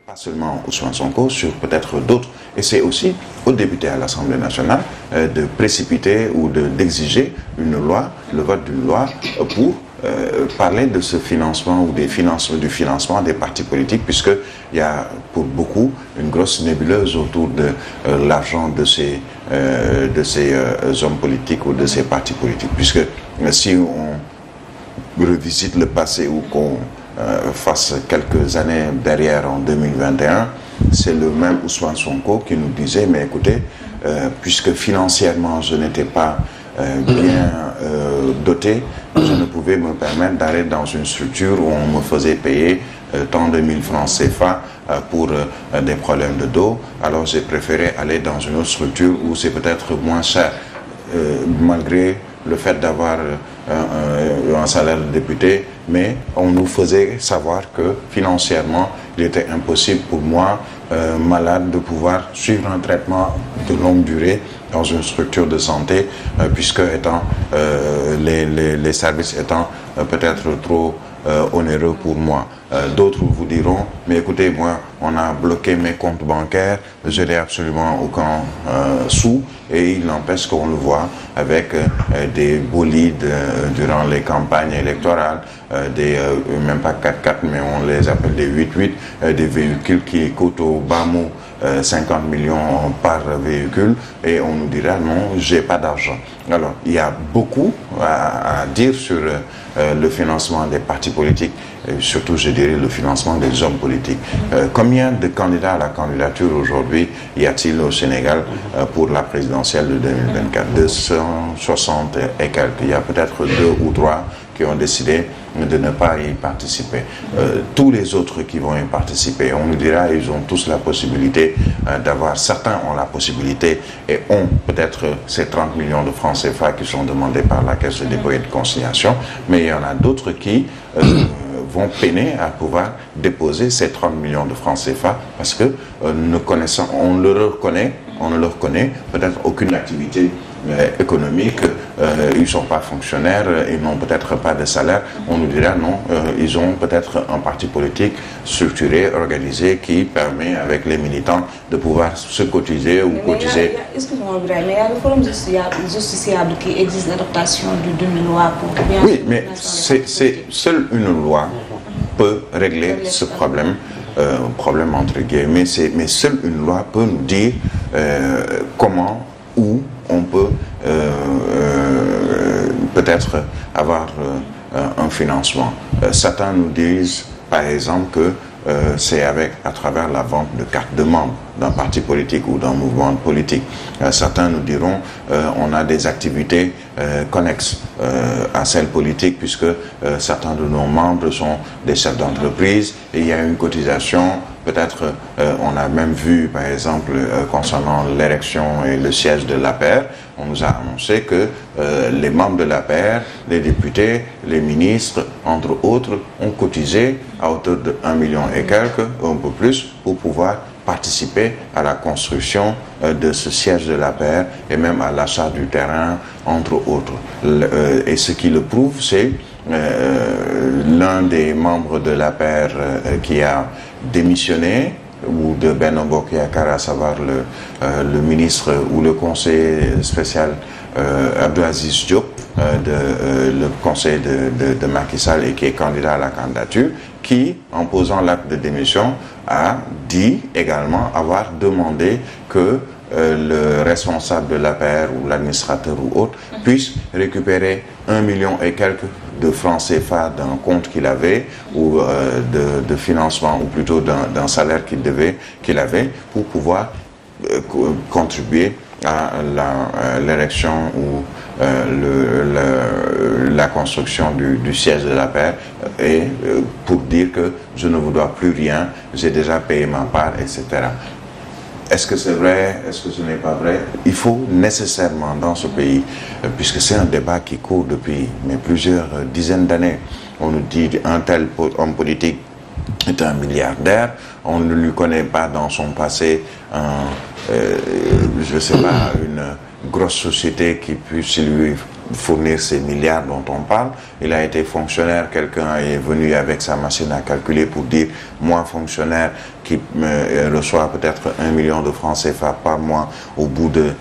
pas seulement Ousmane Sonko, sur peut-être d'autres. Et c'est aussi aux députés à l'Assemblée nationale de précipiter ou d'exiger une loi, le vote d'une loi pour parler de ce financement ou du financement des partis politiques, puisqu'il y a pour beaucoup une grosse nébuleuse autour de l'argent de ces hommes politiques ou de ces partis politiques. Puisque si on revisite le passé ou qu'on fasse quelques années derrière en 2021, c'est le même Ousmane Sonko qui nous disait, mais écoutez, puisque financièrement je n'étais pas bien doté, je ne pouvais me permettre d'aller dans une structure où on me faisait payer tant de 1000 francs CFA pour des problèmes de dos. Alors j'ai préféré aller dans une autre structure où c'est peut-être moins cher, malgré le fait d'avoir un salaire de député, mais on nous faisait savoir que financièrement, il était impossible pour moi, malade, de pouvoir suivre un traitement de longue durée dans une structure de santé, puisque les services étant peut-être trop onéreux pour moi. D'autres vous diront, mais écoutez, moi, on a bloqué mes comptes bancaires, je n'ai absolument aucun sou, et il n'empêche qu'on le voit avec des bolides durant les campagnes électorales, même pas 4x4, mais on les appelle des 8x8, des véhicules qui coûtent au bas mot 50 millions par véhicule, et on nous dira non, j'ai pas d'argent. Alors, il y a beaucoup à dire sur le financement des partis politiques, et surtout, je dirais, le financement des hommes politiques. Combien de candidats à la candidature aujourd'hui y a-t-il au Sénégal pour la présidentielle de 2024? 260 et quelques. Il y a peut-être 2 ou 3 qui ont décidé de ne pas y participer. Tous les autres qui vont y participer, on nous dira, ils ont tous la possibilité d'avoir, certains ont la possibilité et ont peut-être ces 30 millions de francs CFA qui sont demandés par la Caisse de dépôt et de consignation, mais il y en a d'autres qui vont peiner à pouvoir déposer ces 30 millions de francs CFA parce que on ne leur connaît peut-être aucune activité économique, ils ne sont pas fonctionnaires, ils n'ont peut-être pas de salaire. On nous dira non, ils ont peut-être un parti politique structuré, organisé, qui permet avec les militants de pouvoir se cotiser ou cotiser. Excusez-moi, mais il y a le forum justiciable qui existe l'adaptation d'une loi pour bien. Oui, mais seule une loi peut régler ce problème. Problème entre guillemets, mais seule une loi peut nous dire comment, où on peut peut-être avoir un financement. Certains nous disent, par exemple, que c'est à travers la vente de cartes de membres d'un parti politique ou d'un mouvement politique. Certains nous diront on a des activités connexes à celles politiques puisque certains de nos membres sont des chefs d'entreprise et il y a une cotisation. Peut-être on a même vu, par exemple, concernant l'élection et le siège de l'APR, on nous a annoncé que les membres de l'APR, les députés, les ministres, entre autres, ont cotisé à hauteur de 1 million et quelques, un peu plus, pour pouvoir participer à la construction de ce siège de l'APR et même à l'achat du terrain, entre autres. Et ce qui le prouve, c'est l'un des membres de l'APR qui a démissionné, ou de Benno Bokk Yakaar, à savoir le ministre ou le conseiller spécial Abdou Aziz Diop, le conseil de Macky Sall et qui est candidat à la candidature, qui, en posant l'acte de démission, a dit également avoir demandé que le responsable de l'APR ou l'administrateur ou autre puisse récupérer 1 million et quelques de francs CFA d'un compte qu'il avait ou de financement ou plutôt d'un salaire qu'il avait pour pouvoir contribuer à l'érection ou la construction du siège de l'APR et pour dire que je ne vous dois plus rien, j'ai déjà payé ma part, etc. Est-ce que c'est vrai? Est-ce que ce n'est pas vrai? Il faut nécessairement dans ce pays, puisque c'est un débat qui court depuis plusieurs dizaines d'années, on nous dit un tel homme politique est un milliardaire, on ne lui connaît pas dans son passé je ne sais pas, une grosse société qui puisse lui fournir ces milliards dont on parle. Il a été fonctionnaire, quelqu'un est venu avec sa machine à calculer pour dire, moi fonctionnaire qui reçoit peut-être 1 million de francs CFA par mois au bout de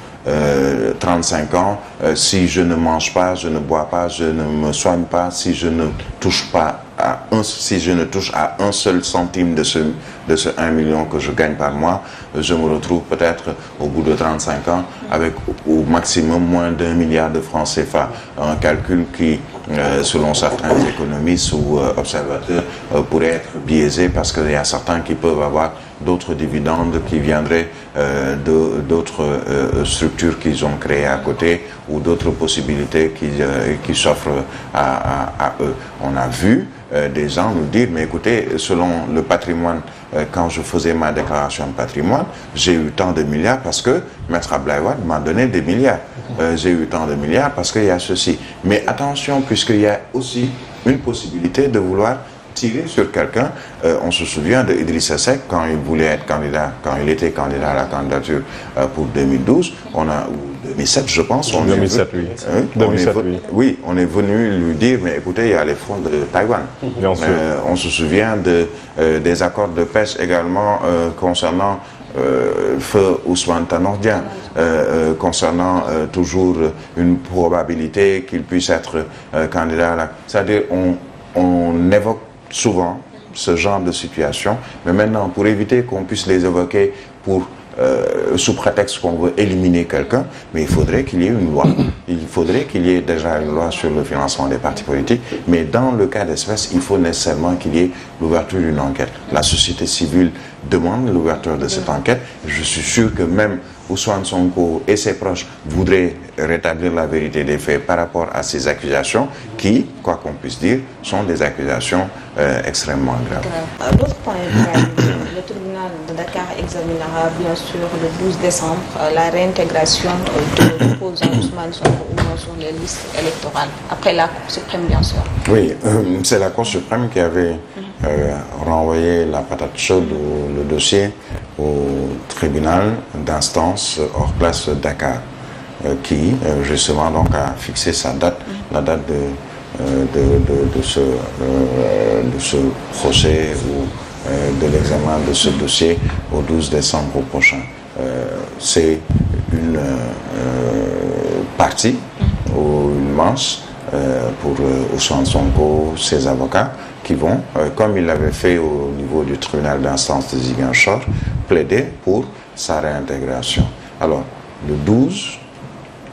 35 ans, si je ne mange pas, je ne bois pas, je ne me soigne pas, si je ne touche à un seul centime de ce 1 million que je gagne par mois, je me retrouve peut-être au bout de 35 ans avec au maximum moins d'1 milliard de francs CFA. Un calcul qui, selon certains économistes ou observateurs, pourrait être biaisé parce qu'il y a certains qui peuvent avoir d'autres dividendes qui viendraient d'autres structures qu'ils ont créées à côté ou d'autres possibilités qui s'offrent à eux. On a vu des gens nous dire, mais écoutez, selon le patrimoine, quand je faisais ma déclaration de patrimoine, j'ai eu tant de milliards parce que Maître Abdoulaye Wade m'a donné des milliards. J'ai eu tant de milliards parce qu'il y a ceci. Mais attention, puisqu'il y a aussi une possibilité de vouloir tirer sur quelqu'un. On se souvient de Idrissa Seck quand il voulait être candidat, quand il était candidat à la candidature pour 2012, ou 2007 je pense. 2007, oui. 2007, oui. Oui, on est venu lui dire, mais écoutez, il y a les fonds de Taïwan. Bien sûr. On se souvient des accords de pêche également concernant feu Ousmane Tanor Dieng, concernant toujours une probabilité qu'il puisse être candidat. C'est-à-dire, on évoque souvent ce genre de situation, mais maintenant, pour éviter qu'on puisse les évoquer sous prétexte qu'on veut éliminer quelqu'un, mais il faudrait qu'il y ait une loi. Il faudrait qu'il y ait déjà une loi sur le financement des partis politiques, mais dans le cas d'espèce, il faut nécessairement qu'il y ait l'ouverture d'une enquête. La société civile demande l'ouverture de cette enquête. Je suis sûr que même Ousmane Sonko et ses proches voudraient rétablir la vérité des faits par rapport à ces accusations qui, quoi qu'on puisse dire, sont des accusations extrêmement graves. D'autres points, le tribunal de Dakar examinera bien sûr le 12 décembre la réintégration de l'opposant Ousmane Sonko sur les listes électorales, après la Cour suprême bien sûr. Oui, c'est la Cour suprême qui avait renvoyé la patate chaude, le dossier au tribunal d'instance hors classe de Dakar, qui justement donc a fixé sa date, la date de ce procès ou de l'examen de ce dossier au 12 décembre prochain. C'est une partie ou une manche pour Ousmane Sonko, ses avocats, qui vont, comme il l'avait fait au niveau du tribunal d'instance de Ziguinchor, plaider pour sa réintégration. Alors, le 12,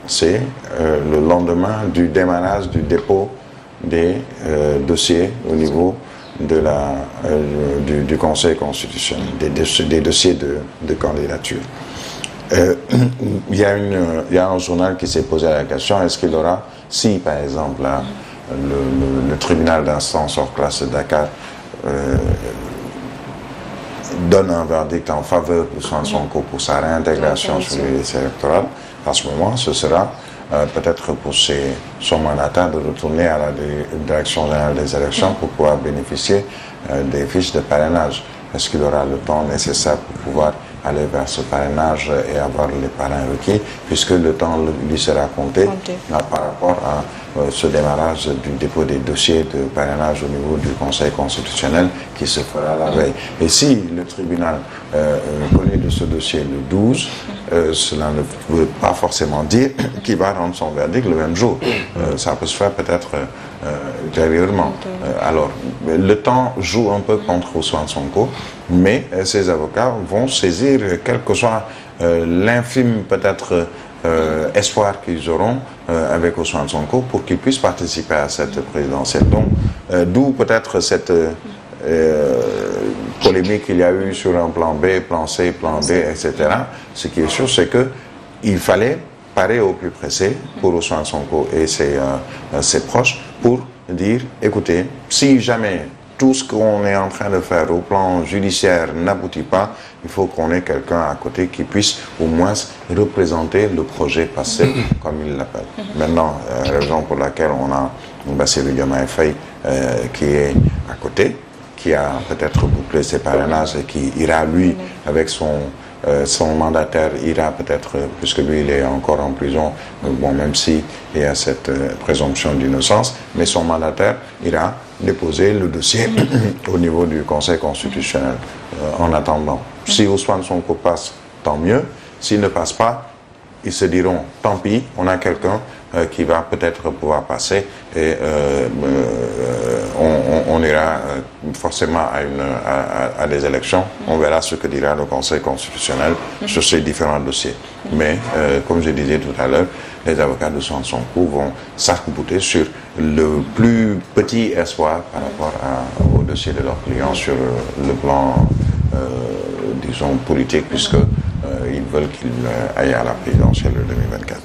c'est le lendemain du démarrage du dépôt des dossiers au niveau de du Conseil constitutionnel, des dossiers de candidature. Il y a un journal qui s'est posé la question, est-ce qu'il aura, si par exemple le tribunal d'instance hors classe de Dakar donne un verdict en faveur de Ousmane Sonko pour sa réintégration sur les listes électorales, à ce moment, ce sera peut-être pour son mandataire de retourner à la direction générale des élections pour pouvoir bénéficier des fiches de parrainage. Est-ce qu'il aura le temps nécessaire pour pouvoir aller vers ce parrainage et avoir les parrains requis, puisque le temps lui sera compté par rapport à ce démarrage du dépôt des dossiers de parrainage au niveau du Conseil constitutionnel qui se fera la veille. Et si le tribunal connaît de ce dossier le 12, cela ne veut pas forcément dire qu'il va rendre son verdict le même jour. Ça peut se faire peut-être ultérieurement. Alors, le temps joue un peu contre Ousmane Sonko, mais ses avocats vont saisir, quel que soit l'infime peut-être espoir qu'ils auront avec Ousmane Sonko pour qu'ils puissent participer à cette présidentielle. Donc, d'où peut-être cette polémique qu'il y a eu sur un plan B, plan C, plan D, etc. Ce qui est sûr, c'est qu'il fallait parer au plus pressé pour Ousmane Sonko et ses proches pour dire, écoutez, si jamais tout ce qu'on est en train de faire au plan judiciaire n'aboutit pas, il faut qu'on ait quelqu'un à côté qui puisse au moins représenter le projet passé, comme il l'appelle. Maintenant, raison pour laquelle on a Bassirou Diomaye Faye qui est à côté, qui a peut-être bouclé ses parrainages et qui ira, lui, avec son son mandataire ira peut-être, puisque lui il est encore en prison, bon, même si il y a cette présomption d'innocence, mais son mandataire ira déposer le dossier au niveau du Conseil constitutionnel en attendant. Si Ousmane Sonko passe, tant mieux. S'il ne passe pas, ils se diront, tant pis, on a quelqu'un qui va peut-être pouvoir passer et on ira forcément à des élections. On verra ce que dira le Conseil constitutionnel sur ces différents dossiers. Mais, comme je disais tout à l'heure, les avocats de Sonko vont s'arc-bouter sur le plus petit espoir par rapport au dossier de leurs clients sur le plan, disons, politique, puisque ils veulent qu'il aille à la présidentielle de 2024.